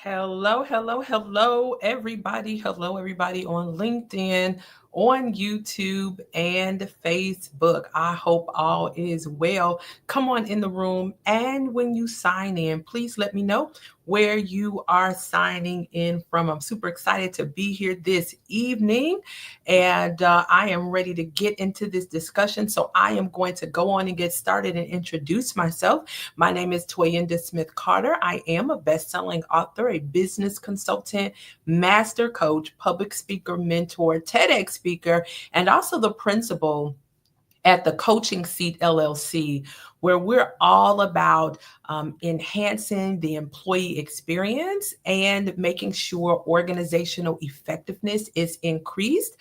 Hello, everybody. Hello, everybody on LinkedIn, on YouTube, and Facebook. I hope all is well. Come on in the room. And when you sign in, please let me know where you are signing in from. I'm super excited to be here this evening, and I am ready to get into this discussion. So I am going to go on and get started and introduce myself. My name is Toyinda Smith Carter. I am a best-selling author, a business consultant, master coach, public speaker, mentor, TEDx speaker, and also the principal at the Coaching Seat LLC, where we're all about enhancing the employee experience and making sure organizational effectiveness is increased.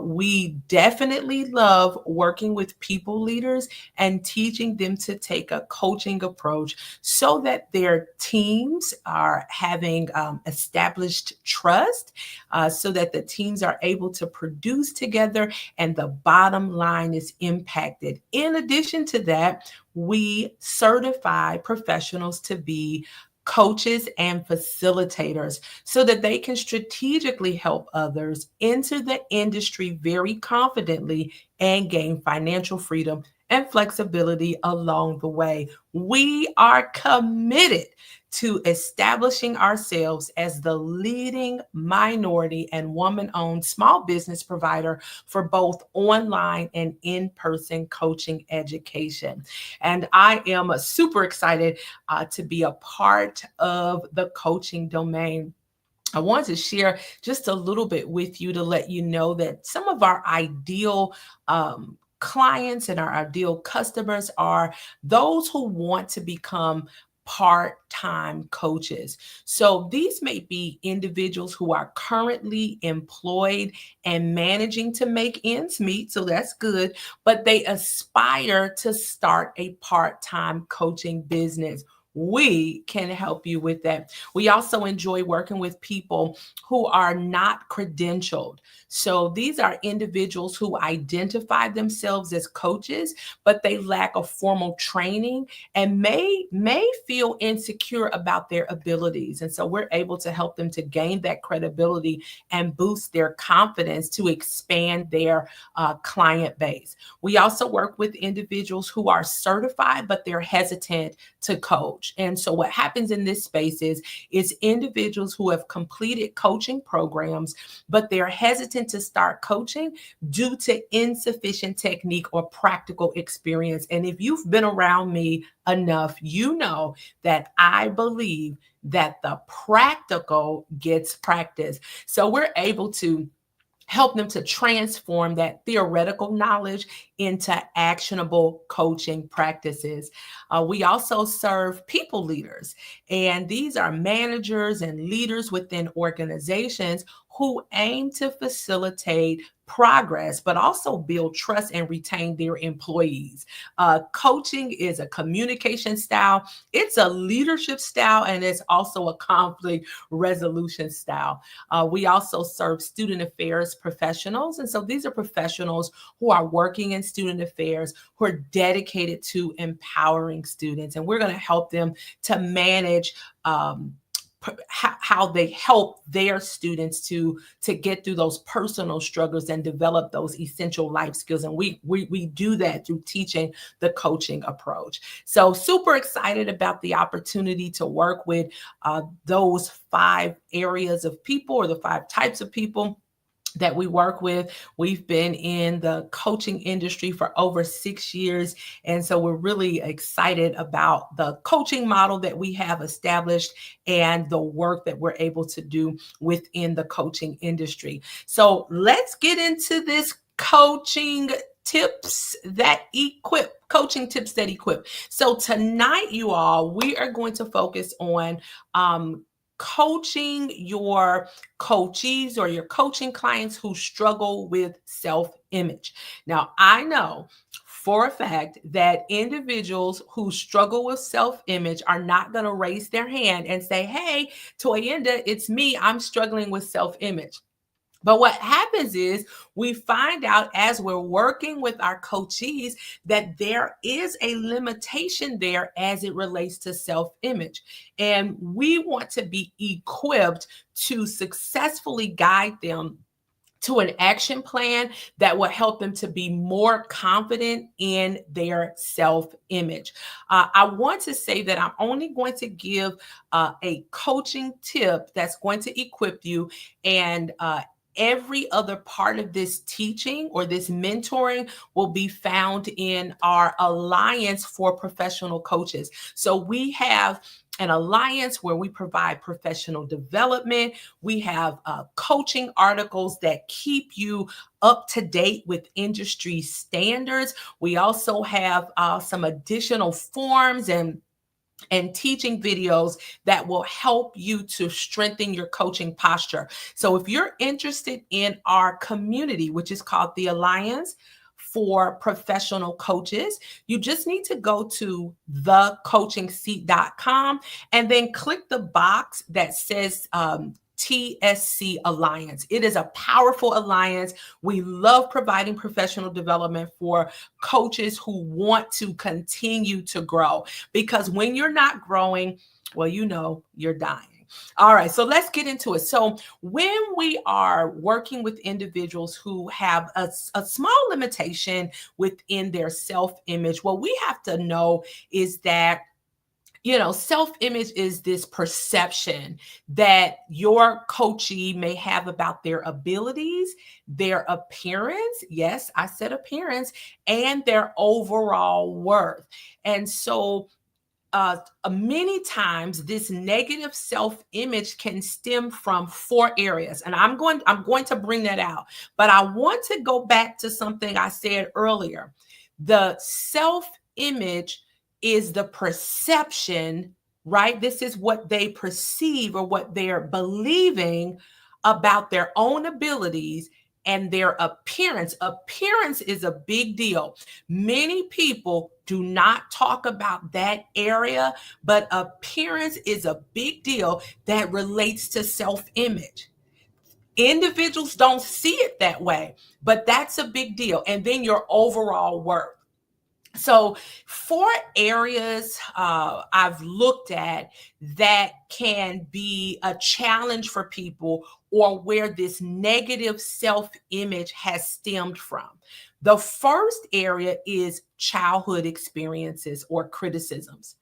We definitely love working with people leaders and teaching them to take a coaching approach so that their teams are having established trust, so that the teams are able to produce together and the bottom line is impacted. In addition to that, we certify professionals to be coaches and facilitators so that they can strategically help others enter the industry very confidently and gain financial freedom and flexibility along the way. We are committed to establishing ourselves as the leading minority and woman owned small business provider for both online and in person coaching education. And I am super excited to be a part of the coaching domain. I wanted to share just a little bit with you to let you know that some of our ideal clients and our ideal customers are those who want to become part-time coaches. So these may be individuals who are currently employed and managing to make ends meet, so that's good, but they aspire to start a part-time coaching business. We can help you with that. We also enjoy working with people who are not credentialed. So these are individuals who identify themselves as coaches, but they lack a formal training and may feel insecure about their abilities. And so we're able to help them to gain that credibility and boost their confidence to expand their client base. We also work with individuals who are certified, but they're hesitant to coach. And so what happens in this space is individuals who have completed coaching programs, but they're hesitant to start coaching due to insufficient technique or practical experience. And if you've been around me enough, you know that I believe that the practical gets practice. So we're able to help them to transform that theoretical knowledge into actionable coaching practices. We also serve people leaders, and these are managers and leaders within organizations who aim to facilitate progress, but also build trust and retain their employees. Coaching is a communication style, it's a leadership style, and it's also a conflict resolution style. We also serve student affairs professionals. And so these are professionals who are working in student affairs, who are dedicated to empowering students. And we're going to help them to manage how they help their students to get through those personal struggles and develop those essential life skills. And we do that through teaching the coaching approach. So super excited about the opportunity to work with those 5 areas of people, or the 5 types of people that we work with. We've been in the coaching industry for over 6 years. And so we're really excited about the coaching model that we have established and the work that we're able to do within the coaching industry. So let's get into this coaching tips that equip. So tonight, you all, we are going to focus on coaching your coachees or your coaching clients who struggle with self-image. Now, I know for a fact that individuals who struggle with self-image are not going to raise their hand and say, "Hey, Toyinda, it's me. I'm struggling with self-image." But what happens is we find out as we're working with our coachees that there is a limitation there as it relates to self-image. And we want to be equipped to successfully guide them to an action plan that will help them to be more confident in their self-image. I want to say that I'm only going to give a coaching tip that's going to equip you, and every other part of this teaching or this mentoring will be found in our Alliance for Professional Coaches. So we have an alliance where we provide professional development. We have coaching articles that keep you up to date with industry standards. We also have some additional forms and teaching videos that will help you to strengthen your coaching posture. So if you're interested in our community, which is called the Alliance for Professional Coaches, you just need to go to THECOACHINGSEAT.com and then click the box that says TSC Alliance. It is a powerful alliance. We love providing professional development for coaches who want to continue to grow, because when you're not growing, well, you're dying. All right, so let's get into it. So when we are working with individuals who have a small limitation within their self-image, what we have to know is that self-image is this perception that your coachee may have about their abilities, their appearance. Yes, I said appearance, and their overall worth. And so many times this negative self-image can stem from 4 areas, and I'm going to bring that out. But I want to go back to something I said earlier. The self-image is the perception, right? This is what they perceive or what they're believing about their own abilities and their appearance. Appearance is a big deal. Many people do not talk about that area, but appearance is a big deal that relates to self-image. Individuals don't see it that way, but that's a big deal. And then your overall worth. So 4 areas I've looked at that can be a challenge for people, or where this negative self-image has stemmed from. The first area is childhood experiences or criticisms.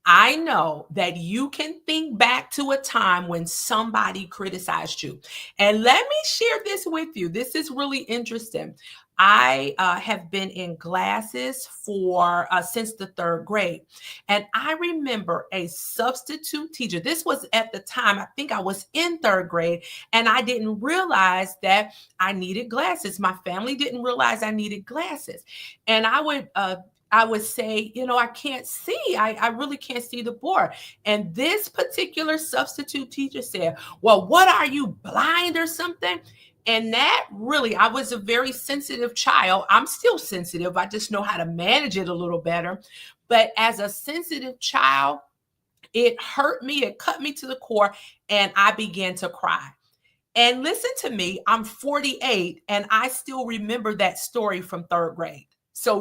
I know that you can think back to a time when somebody criticized you. And let me share this with you. This is really interesting. I have been in classes for since the 3rd grade. And I remember a substitute teacher. This was at the time, I think I was in 3rd grade, and I didn't realize that I needed glasses. My family didn't realize I needed glasses. And I would say, I can't see. I really can't see the board. And this particular substitute teacher said, well, what are you, blind or something? And that really, I was a very sensitive child. I'm still sensitive. I just know how to manage it a little better. But as a sensitive child, it hurt me. It cut me to the core, and I began to cry. And listen to me, I'm 48, and I still remember that story from 3rd grade. So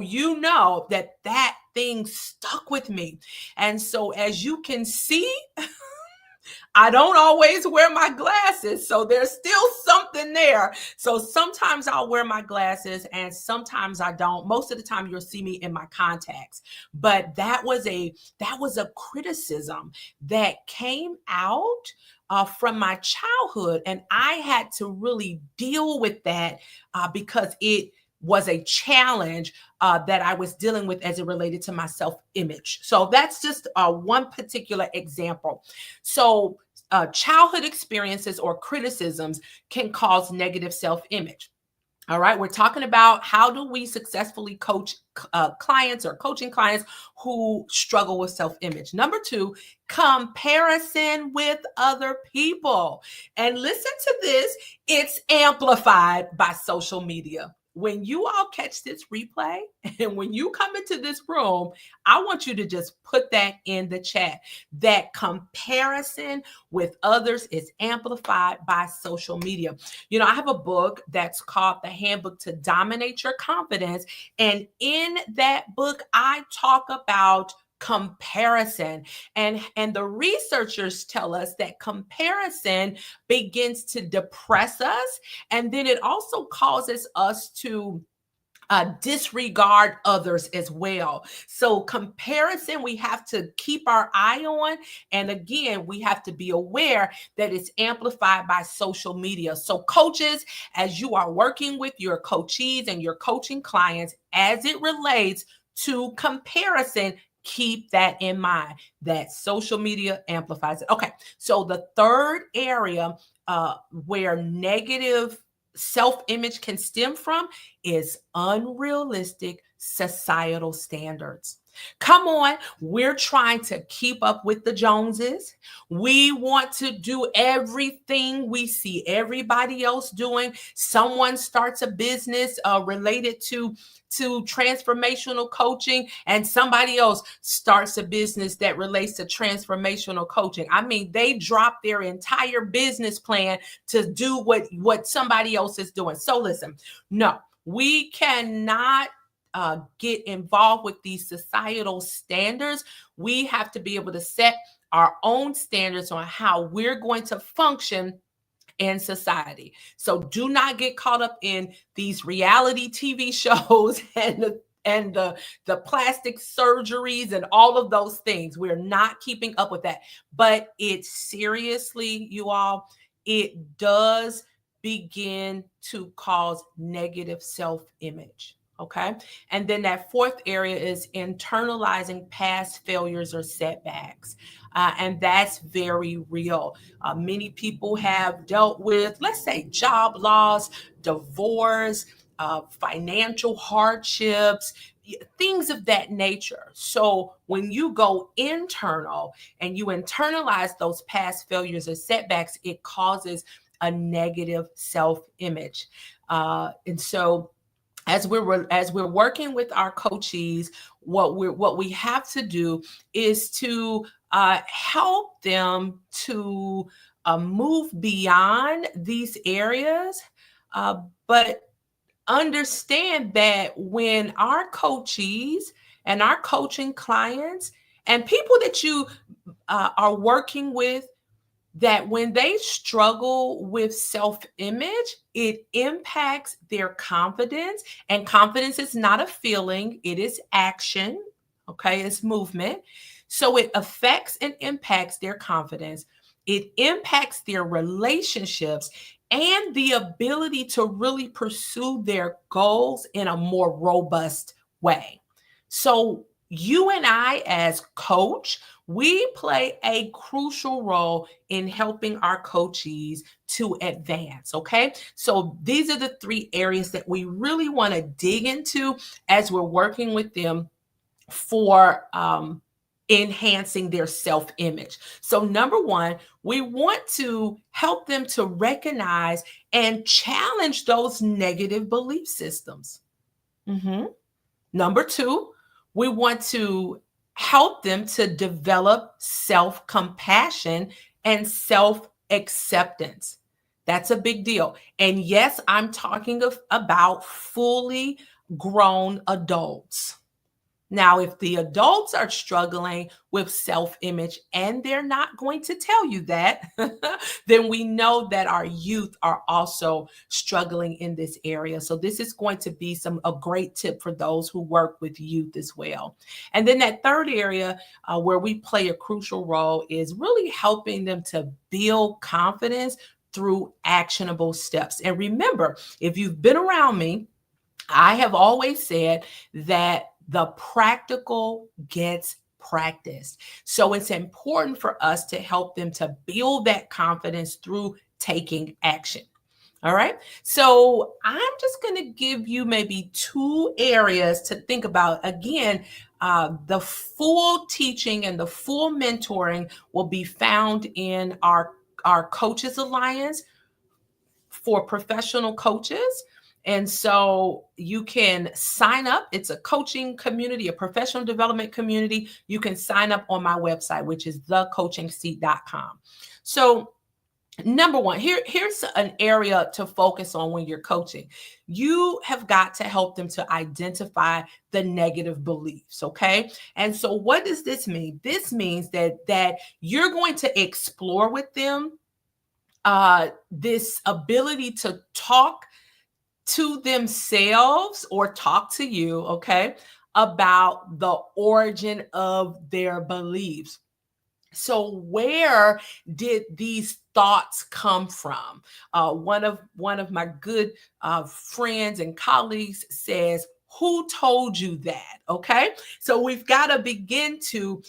that thing stuck with me. And so as you can see, I don't always wear my glasses. So there's still something there. So sometimes I'll wear my glasses and sometimes I don't. Most of the time you'll see me in my contacts. But that was a criticism that came out from my childhood. And I had to really deal with that because it was a challenge that I was dealing with as it related to my self-image. So that's just one particular example. So childhood experiences or criticisms can cause negative self-image. All right, we're talking about how do we successfully coach clients or coaching clients who struggle with self-image. Number 2, comparison with other people. And listen to this, it's amplified by social media. when you all catch this replay and when you come into this room, I want you to just put that in the chat. That comparison with others is amplified by social media. You know, I have a book that's called The Handbook to Dominate Your Confidence. And in that book, I talk about comparison, and the researchers tell us that comparison begins to depress us, and then it also causes us to disregard others as well. So comparison, we have to keep our eye on. And again, we have to be aware that it's amplified by social media. So coaches, as you are working with your coachees and your coaching clients, as it relates to comparison, keep that in mind, that social media amplifies it. Okay, so the third area where negative self-image can stem from is unrealistic societal standards. Come on, we're trying to keep up with the Joneses. We want to do everything we see everybody else doing. Someone starts a business related to transformational coaching, and somebody else starts a business that relates to transformational coaching. I mean, they drop their entire business plan to do what somebody else is doing. So listen, no, we cannot get involved with these societal standards. We have to be able to set our own standards on how we're going to function in society. So do not get caught up in these reality TV shows and the plastic surgeries and all of those things. We're not keeping up with that. But it seriously, you all, it does begin to cause negative self-image. Okay. And then that fourth area is internalizing past failures or setbacks. And that's very real. Many people have dealt with, let's say, job loss, divorce, financial hardships, things of that nature. So when you go internal and you internalize those past failures or setbacks, it causes a negative self-image. And so as we're working with our coachees, what we have to do is to help them to move beyond these areas, but understand that when our coachees and our coaching clients and people that you are working with, that when they struggle with self-image, it impacts their confidence. And confidence is not a feeling, it is action. Okay, it's movement. So it affects and impacts their confidence. It impacts their relationships and the ability to really pursue their goals in a more robust way. So you and I, as coach, we play a crucial role in helping our coachees to advance. Okay. So these are the three areas that we really want to dig into as we're working with them for enhancing their self-image. So number one, we want to help them to recognize and challenge those negative belief systems. Number two, we want to help them to develop self-compassion and self-acceptance. That's a big deal. And yes, I'm talking about fully grown adults. Now, if the adults are struggling with self-image and they're not going to tell you that, then we know that our youth are also struggling in this area. So this is going to be a great tip for those who work with youth as well. And then that third area where we play a crucial role is really helping them to build confidence through actionable steps. And remember, if you've been around me, I have always said that the practical gets practiced. So it's important for us to help them to build that confidence through taking action. All right. So I'm just going to give you maybe two areas to think about. Again, the full teaching and the full mentoring will be found in our Coaches Alliance for professional coaches. And so you can sign up. It's a coaching community, a professional development community. You can sign up on my website, which is THECOACHINGSEAT.com. So number one, here's an area to focus on when you're coaching. You have got to help them to identify the negative beliefs, okay? And so what does this mean? This means that you're going to explore with them this ability to talk to themselves or talk to you, okay, about the origin of their beliefs. So where did these thoughts come from? One of my good friends and colleagues says, "Who told you that?" Okay, so we've got to begin to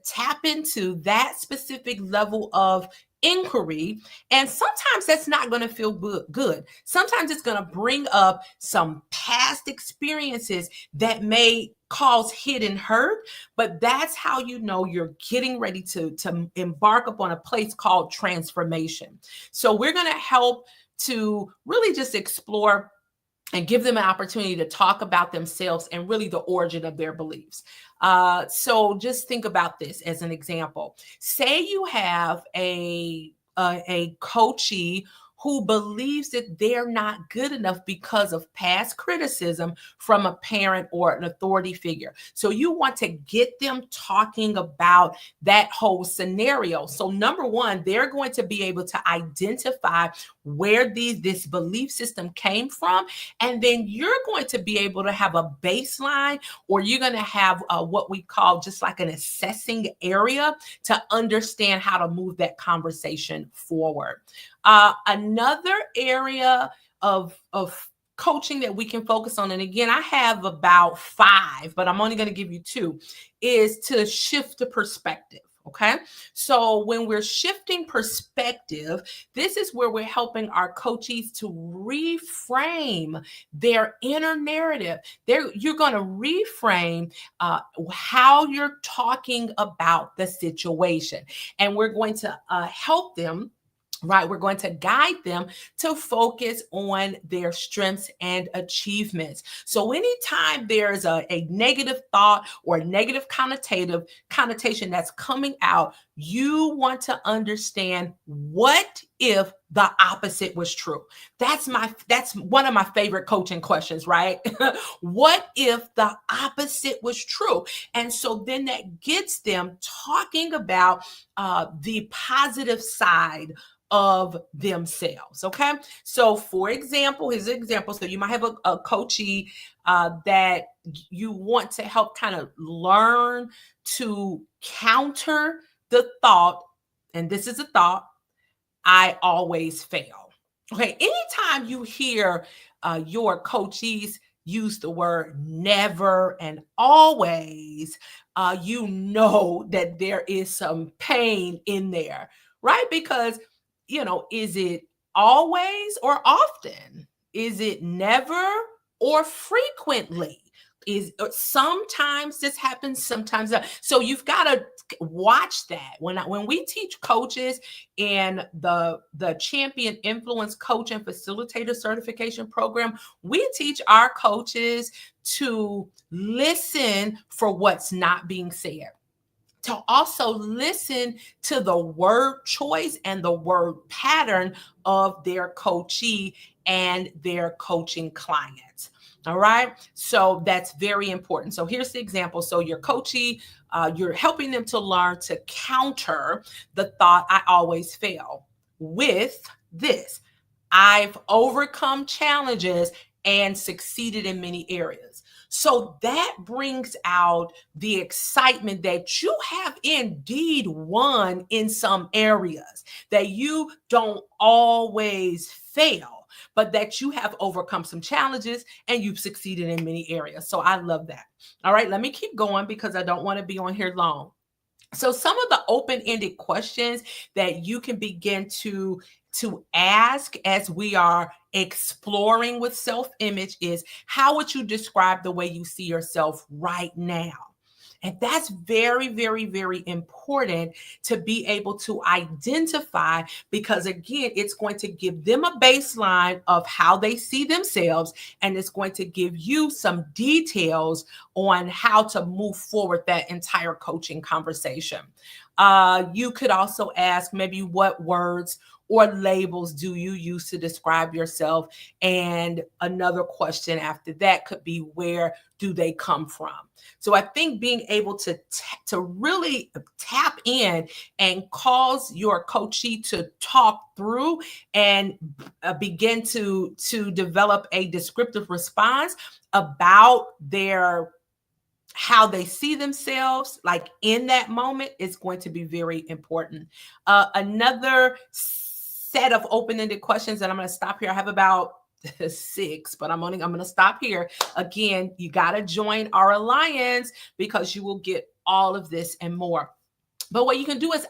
tap into that specific level of inquiry, and sometimes that's not going to feel good. Sometimes it's going to bring up some past experiences that may cause hidden hurt, but that's how you know you're getting ready to embark upon a place called transformation. So we're going to help to really just explore and give them an opportunity to talk about themselves and really the origin of their beliefs. So just think about this as an example. Say you have a coachee who believes that they're not good enough because of past criticism from a parent or an authority figure. So you want to get them talking about that whole scenario. So number one, they're going to be able to identify where this belief system came from. And then you're going to be able to have a baseline, or you're going to have what we call just like an assessing area to understand how to move that conversation forward. Another area of coaching that we can focus on, and again, I have about 5, but I'm only going to give you 2, is to shift the perspective. Okay. So when we're shifting perspective, this is where we're helping our coaches to reframe their inner narrative. You're going to reframe how you're talking about the situation, and we're going to help them. Right, we're going to guide them to focus on their strengths and achievements. So anytime there's a negative thought or a negative connotation that's coming out, you want to understand, what if the opposite was true? That's one of my favorite coaching questions, right? What if the opposite was true? And so then that gets them talking about the positive side of themselves. Okay. So for example, here's an example. So you might have a coachee that you want to help kind of learn to counter the thought. And this is a thought: I always fail. Okay. Anytime you hear your coachees use the word never and always, you know that there is some pain in there, right? Because is it always or often? Is it never or frequently? Is sometimes this happens, sometimes not. So you've got to watch that. When we teach coaches in the Champion Influence Coach and Facilitator Certification Program, we teach our coaches to listen for what's not being said, to also listen to the word choice and the word pattern of their coachee and their coaching clients. All right. So that's very important. So here's the example. So your coachee, you're helping them to learn to counter the thought, I always fail, with this: I've overcome challenges and succeeded in many areas. So that brings out the excitement that you have indeed won in some areas, that you don't always fail, but that you have overcome some challenges and you've succeeded in many areas. So I love that. All right, let me keep going because I don't want to be on here long. So some of the open-ended questions that you can begin to ask as we are exploring with self-image is, how would you describe the way you see yourself right now? And that's very, very, very important to be able to identify, because again, it's going to give them a baseline of how they see themselves, and it's going to give you some details on how to move forward that entire coaching conversation. You could also ask maybe what words or labels do you use to describe yourself? And another question after that could be, where do they come from? So I think being able to really tap in and cause your coachee to talk through and begin to develop a descriptive response about their how they see themselves like in that moment is going to be very important. Another set of open-ended questions, and I'm going to stop here. I have about 6, but I'm going to stop here. Again, you got to join our alliance because you will get all of this and more. But what you can do is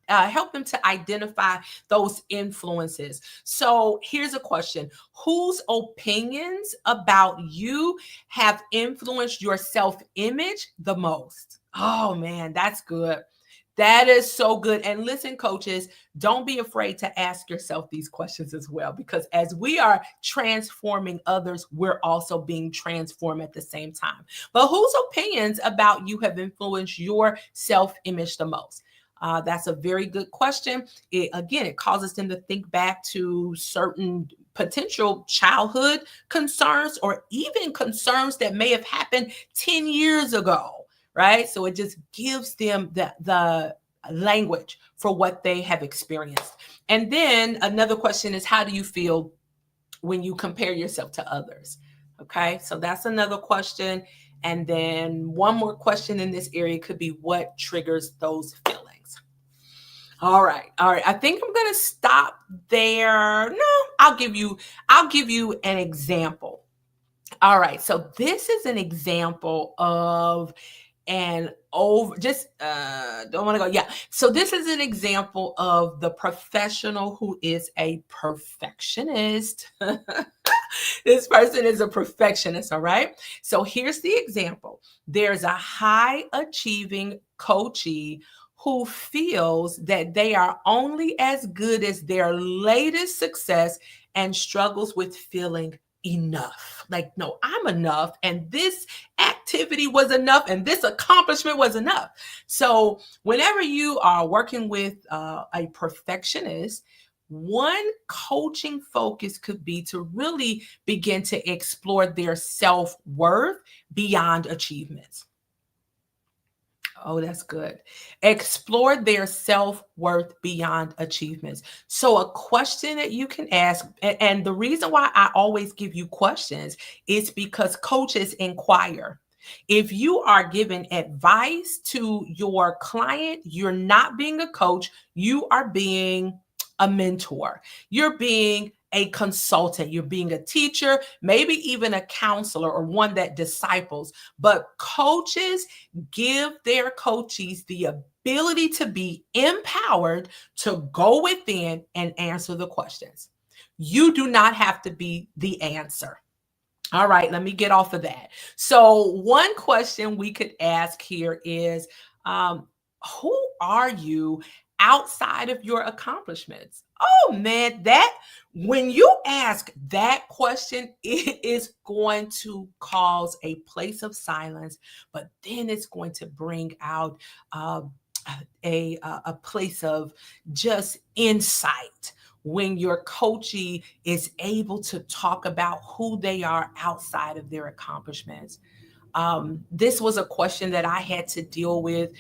help them to identify those influences. So here's a question. Whose opinions about you have influenced your self-image the most? Oh man, that's good. That is so good. And listen, coaches, don't be afraid to ask yourself these questions as well, because as we are transforming others, we're also being transformed at the same time. But whose opinions about you have influenced your self-image the most? That's a very good question. It causes them to think back to certain potential childhood concerns or even concerns that may have happened 10 years ago. Right. So it just gives them the language for what they have experienced. And then another question is, how do you feel when you compare yourself to others? Okay. So that's another question. And then one more question in this area could be, what triggers those feelings? All right. All right. I think I'm going to stop there. No, I'll give you an example. All right. So this is an example of and over just don't want to go. Yeah. So this is an example of the professional who is a perfectionist. This person is a perfectionist. All right. So here's the example. There's a high achieving coachee who feels that they are only as good as their latest success and struggles with feeling enough. Like, no, I'm enough. And this activity was enough. And this accomplishment was enough. So whenever you are working with a perfectionist, one coaching focus could be to really begin to explore their self-worth beyond achievements. Oh, that's good. Explore their self-worth beyond achievements. So a question that you can ask, and the reason why I always give you questions is because coaches inquire. If you are giving advice to your client, you're not being a coach, you are being a mentor. You're being a consultant, you're being a teacher, maybe even a counselor or one that disciples. But coaches give their coachees the ability to be empowered to go within and answer the questions. You do not have to be the answer. All right, let me get off of that. So one question we could ask here is, who are you outside of your accomplishments? Oh man, that when you ask that question, it is going to cause a place of silence, but then it's going to bring out a place of just insight when your coachee is able to talk about who they are outside of their accomplishments. This was a question that I had to deal with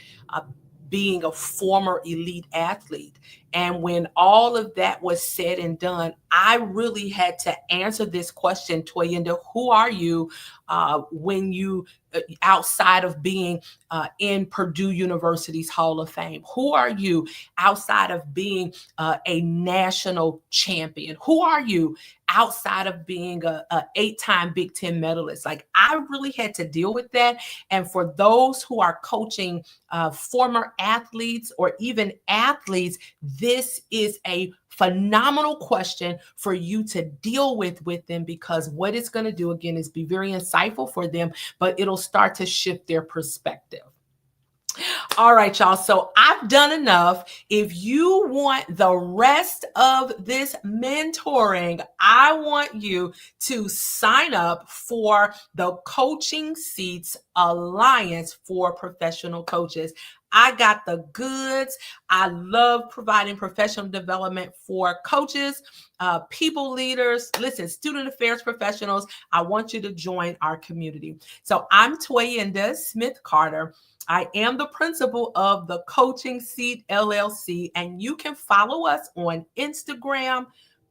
being a former elite athlete. And when all of that was said and done, I really had to answer this question, Toyinda, who are you when you, outside of being in Purdue University's Hall of Fame? Who are you outside of being a national champion? Who are you outside of being a 8-time Big Ten medalist? Like, I really had to deal with that. And for those who are coaching former athletes or even athletes, this is a phenomenal question for you to deal with them, because what it's going to do again is be very insightful for them, but it'll start to shift their perspective. All right, y'all. So I've done enough. If you want the rest of this mentoring, I want you to sign up for the Coaching Seats Alliance for Professional Coaches. I got the goods. I love providing professional development for coaches, people leaders, listen, student affairs professionals. I want you to join our community. So I'm Toyinda Smith Carter. I am the principal of the Coaching Seat LLC, and you can follow us on Instagram,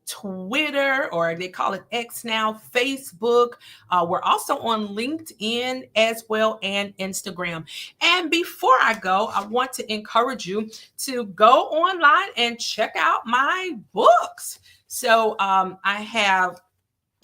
Twitter, or they call it X now, Facebook. We're also on LinkedIn as well and Instagram. And before I go, I want to encourage you to go online and check out my books. So I have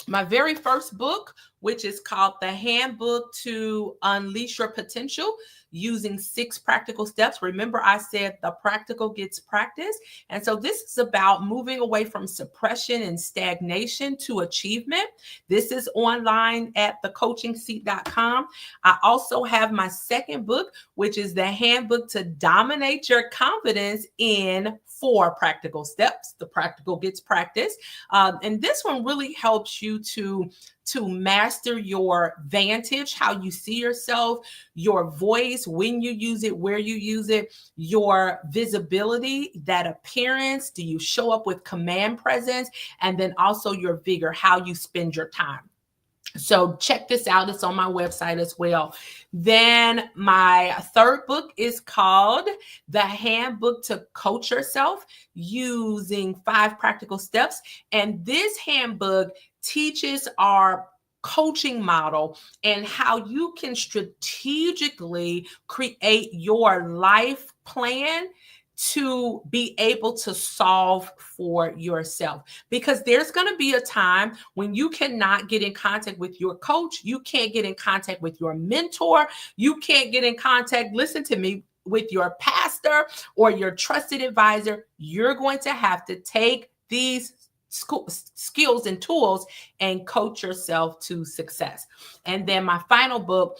my very first book, which is called The Handbook to Unleash Your Potential using 6 practical steps. Remember, I said the practical gets practice. And so this is about moving away from suppression and stagnation to achievement. This is online at thecoachingseat.com. I also have my second book, which is The Handbook to Dominate Your Confidence in 4 practical steps. The practical gets practice. And this one really helps you to master your vantage, how you see yourself, your voice, when you use it, where you use it, your visibility, that appearance. Do you show up with command presence? And then also your vigor, how you spend your time. So check this out. It's on my website as well. Then my third book is called The Handbook to Coach Yourself using 5 practical steps. And this handbook teaches our coaching model and how you can strategically create your life plan to be able to solve for yourself. Because there's going to be a time when you cannot get in contact with your coach, you can't get in contact with your mentor, you can't get in contact, listen to me, with your pastor or your trusted advisor. You're going to have to take these skills and tools and coach yourself to success. And then my final book,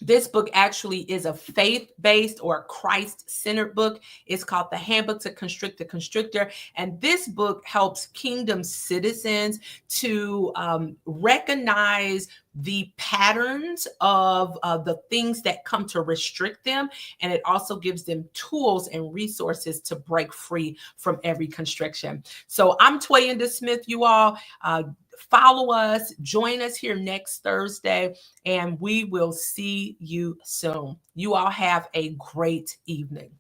this book actually is a faith-based or Christ-centered book. It's called The Handbook to Constrict the Constrictor. And this book helps kingdom citizens to recognize the patterns of the things that come to restrict them. And it also gives them tools and resources to break free from every constriction. So I'm Toyinda Smith, you all. Follow us, join us here next Thursday, and we will see you soon. You all have a great evening.